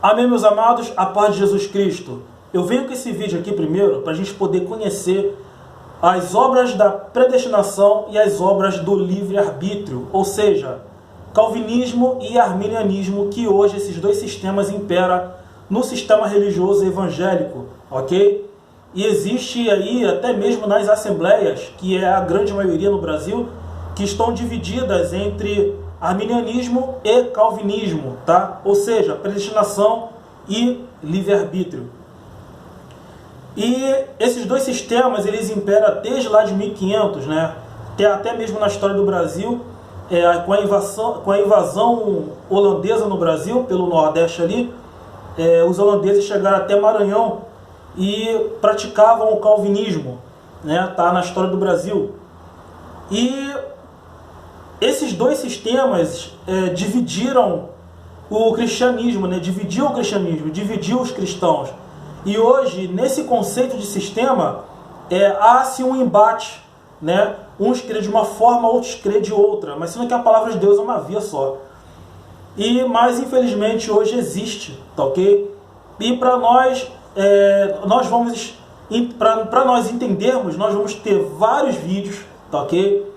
Amém, meus amados, a paz de Jesus Cristo. Eu venho com esse vídeo aqui primeiro para a gente poder conhecer as obras da predestinação e as obras do livre-arbítrio, ou seja, calvinismo e arminianismo, que hoje esses dois sistemas imperam no sistema religioso evangélico, ok? E existe aí, até mesmo nas assembleias, que é a grande maioria no Brasil, que estão divididas entre arminianismo e calvinismo, tá? Ou seja, predestinação e livre-arbítrio. E esses dois sistemas, eles imperam desde lá de 1500, né? Até mesmo na história do Brasil, com a invasão holandesa no Brasil, pelo Nordeste ali, os holandeses chegaram até Maranhão e praticavam o calvinismo, né? Tá na história do Brasil. E esses dois sistemas dividiram o cristianismo, né? Dividiu o cristianismo, dividiu os cristãos. E hoje, nesse conceito de sistema, há-se um embate, né? Uns creem de uma forma, outros creem de outra, mas sendo que a palavra de Deus é uma via só. Mas infelizmente hoje existe, tá ok? E para nós, para nós entendermos, nós vamos ter vários vídeos, tá ok?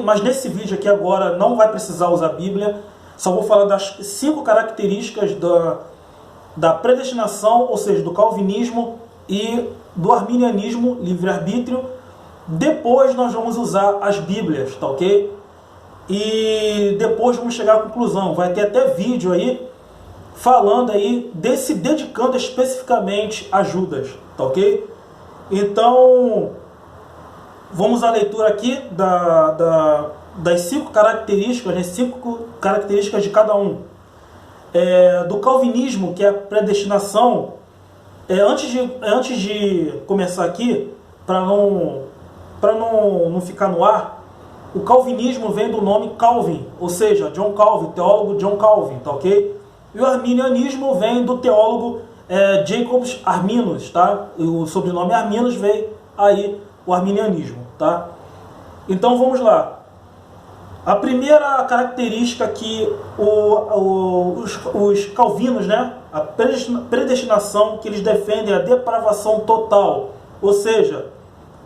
Mas nesse vídeo aqui agora não vai precisar usar a Bíblia, só vou falar das 5 características da predestinação, ou seja, do calvinismo e do arminianismo, livre-arbítrio. Depois nós vamos usar as Bíblias, tá ok? E depois vamos chegar à conclusão. Vai ter até vídeo aí falando aí, dedicando especificamente a Judas, tá ok? Então, vamos à leitura aqui das 5 características, né? 5 características de cada um. Do calvinismo, que é a predestinação. Antes de começar aqui, para não ficar no ar, o calvinismo vem do nome Calvin, ou seja, John Calvin, teólogo John Calvin, tá ok? E o arminianismo vem do teólogo Jacobus Arminus, tá? O sobrenome Arminus veio aí o arminianismo, tá? Então vamos lá. A primeira característica que os calvinos, né, a predestinação, que eles defendem é a depravação total, ou seja,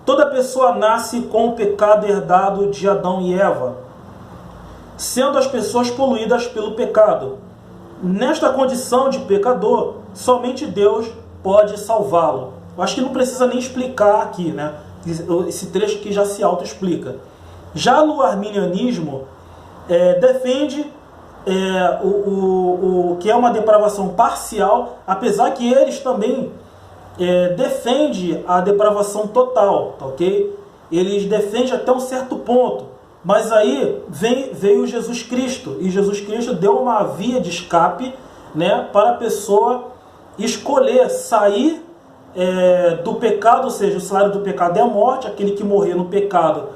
toda pessoa nasce com o pecado herdado de Adão e Eva, sendo as pessoas poluídas pelo pecado. Nesta condição de pecador, somente Deus pode salvá-lo. Eu acho que não precisa nem explicar aqui, né? Esse trecho aqui já se auto-explica. Já no arminianismo, defende o que é uma depravação parcial, apesar que eles também defendem a depravação total, tá ok? Eles defendem até um certo ponto, mas aí veio Jesus Cristo, e Jesus Cristo deu uma via de escape, né, para a pessoa escolher sair do pecado, ou seja, o salário do pecado é a morte. Aquele que morrer no pecado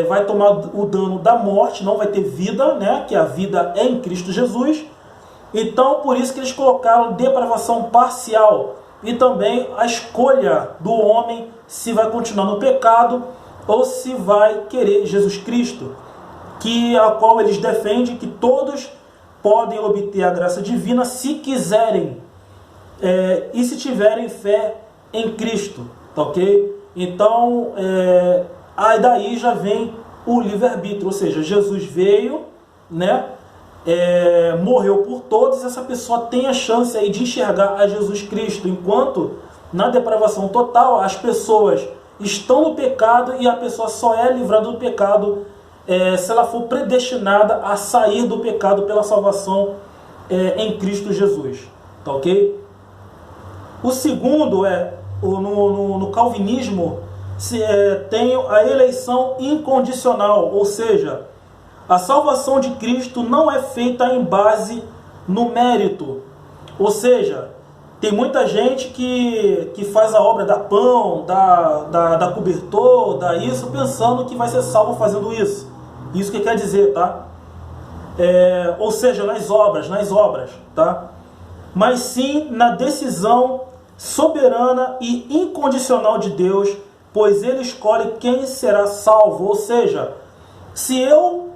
vai tomar o dano da morte, não vai ter vida, né? Que a vida é em Cristo Jesus. Então, por isso que eles colocaram depravação parcial e também a escolha do homem se vai continuar no pecado ou se vai querer Jesus Cristo, a qual eles defendem que todos podem obter a graça divina se quiserem e se tiverem fé em Cristo, tá ok? Então, aí daí já vem o livre-arbítrio, ou seja, Jesus veio, né, morreu por todos, essa pessoa tem a chance aí de enxergar a Jesus Cristo, enquanto na depravação total as pessoas estão no pecado e a pessoa só é livrada do pecado se ela for predestinada a sair do pecado pela salvação em Cristo Jesus, tá ok? O segundo no calvinismo, tem a eleição incondicional, ou seja, a salvação de Cristo não é feita em base no mérito. Ou seja, tem muita gente que faz a obra da pão, da cobertor, da isso, pensando que vai ser salvo fazendo isso. Isso que quer dizer, tá? Ou seja, nas obras, tá? Mas sim na decisão soberana e incondicional de Deus, pois Ele escolhe quem será salvo. Ou seja, se eu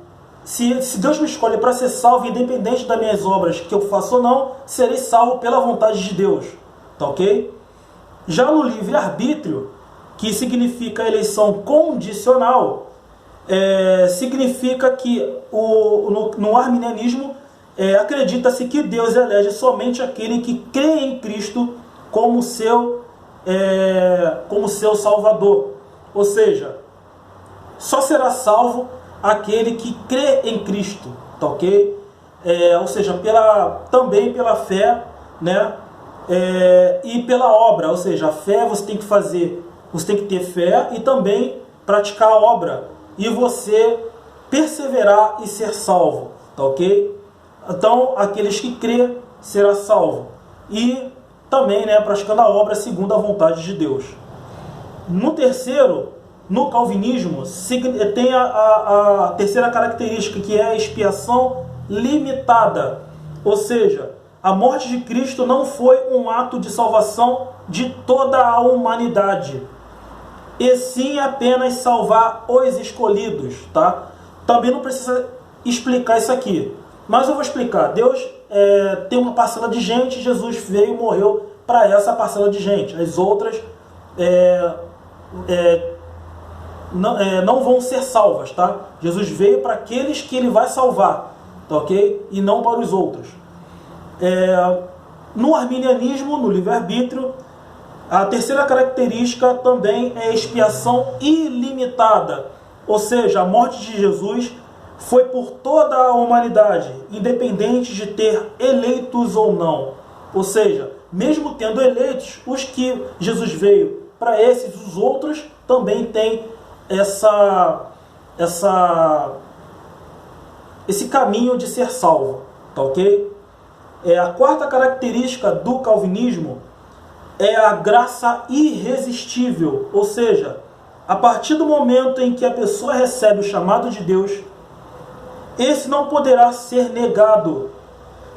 se Deus me escolhe para ser salvo, independente das minhas obras que eu faço ou não, serei salvo pela vontade de Deus, tá ok? Já no livre-arbítrio, que significa eleição condicional, significa que no arminianismo acredita-se que Deus elege somente aquele que crê em Cristo como seu Salvador. Ou seja, só será salvo aquele que crê em Cristo, tá ok? Ou seja, também pela fé, né? E pela obra, ou seja, a fé você tem que ter fé e também praticar a obra, e você perseverar e ser salvo, tá ok? Então, aqueles que crê será salvo, e também, né, praticando a obra segundo a vontade de Deus. No terceiro, no calvinismo, tem a terceira característica, que é a expiação limitada. Ou seja, a morte de Cristo não foi um ato de salvação de toda a humanidade, e sim apenas salvar os escolhidos, tá? Também não precisa explicar isso aqui, mas eu vou explicar. Deus tem uma parcela de gente, Jesus veio e morreu para essa parcela de gente. As outras não vão ser salvas, tá? Jesus veio para aqueles que ele vai salvar, tá ok? E não para os outros. No arminianismo, no livre-arbítrio, a terceira característica também é a expiação ilimitada. Ou seja, a morte de Jesus foi por toda a humanidade, independente de ter eleitos ou não. Ou seja, mesmo tendo eleitos, os que Jesus veio para esses, os outros também têm esse caminho de ser salvo, tá ok? A quarta característica do calvinismo é a graça irresistível, ou seja, a partir do momento em que a pessoa recebe o chamado de Deus, esse não poderá ser negado,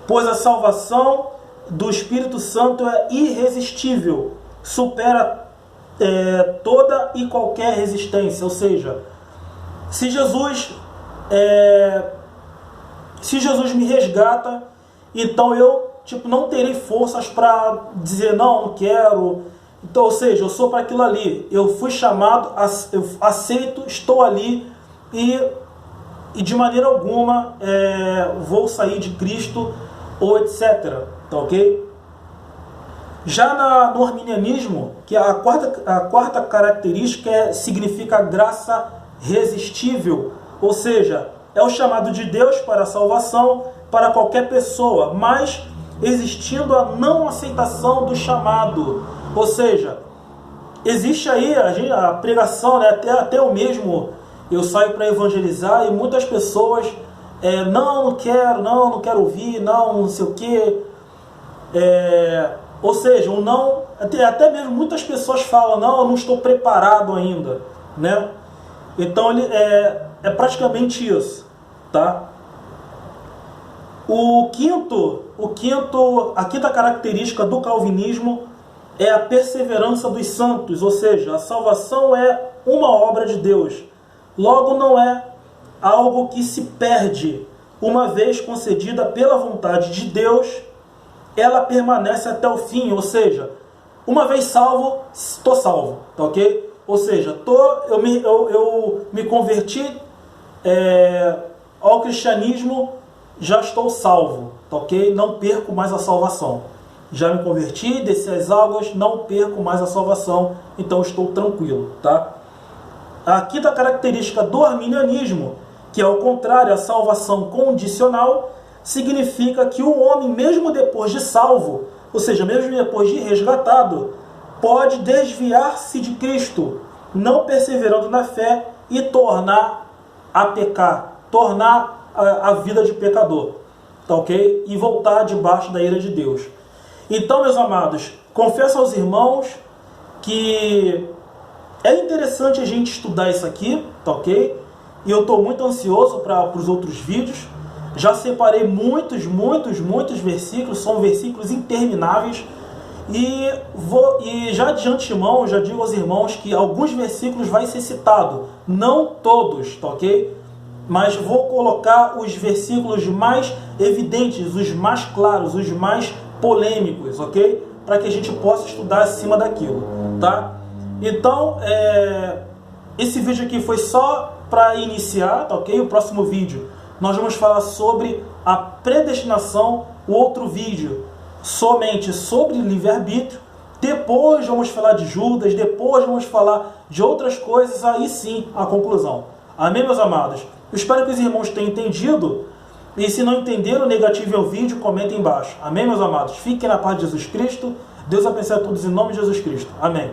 pois a salvação do Espírito Santo é irresistível, supera toda e qualquer resistência. Ou seja, se Jesus me resgata, então eu não terei forças para dizer não quero. Então, ou seja, eu sou para aquilo ali, eu fui chamado, eu aceito, estou ali, e de maneira alguma vou sair de Cristo ou etc, tá ok? Já no arminianismo, que a quarta característica significa graça resistível, ou seja, é o chamado de Deus para a salvação para qualquer pessoa, mas existindo a não aceitação do chamado. Ou seja, existe aí a pregação, né? Até eu mesmo, eu saio para evangelizar e muitas pessoas não quero ouvir, não sei o que. Ou seja, até mesmo muitas pessoas falam, não, eu não estou preparado ainda, né? Então é praticamente isso, tá? A quinta característica do calvinismo é a perseverança dos santos, ou seja, a salvação é uma obra de Deus. Logo, não é algo que se perde. Uma vez concedida pela vontade de Deus, ela permanece até o fim. Ou seja, uma vez salvo, estou salvo, tá ok? Ou seja, eu me converti ao cristianismo, já estou salvo, tá ok? Não perco mais a salvação. Já me converti, desci as águas, não perco mais a salvação, então estou tranquilo, tá? A quinta característica do arminianismo, que é ao contrário, a salvação condicional, significa que o homem, mesmo depois de salvo, ou seja, mesmo depois de resgatado, pode desviar-se de Cristo, não perseverando na fé e tornar a pecar, tornar a vida de pecador, tá ok? E voltar debaixo da ira de Deus. Então, meus amados, confesso aos irmãos que é interessante a gente estudar isso aqui, tá ok? E eu estou muito ansioso para os outros vídeos. Já separei muitos versículos, são versículos intermináveis. E já de antemão, já digo aos irmãos que alguns versículos vai ser citado, não todos, tá ok? mas vou colocar os versículos mais evidentes, os mais claros, os mais polêmicos, ok? Para que a gente possa estudar acima daquilo, tá? Então, esse vídeo aqui foi só para iniciar, tá ok? O próximo vídeo nós vamos falar sobre a predestinação, o outro vídeo somente sobre livre-arbítrio, depois vamos falar de Judas, depois vamos falar de outras coisas, aí sim a conclusão. Amém, meus amados? Eu espero que os irmãos tenham entendido, e se não entenderam, negativem o vídeo, comentem embaixo. Amém, meus amados? Fiquem na paz de Jesus Cristo. Deus abençoe a todos em nome de Jesus Cristo. Amém.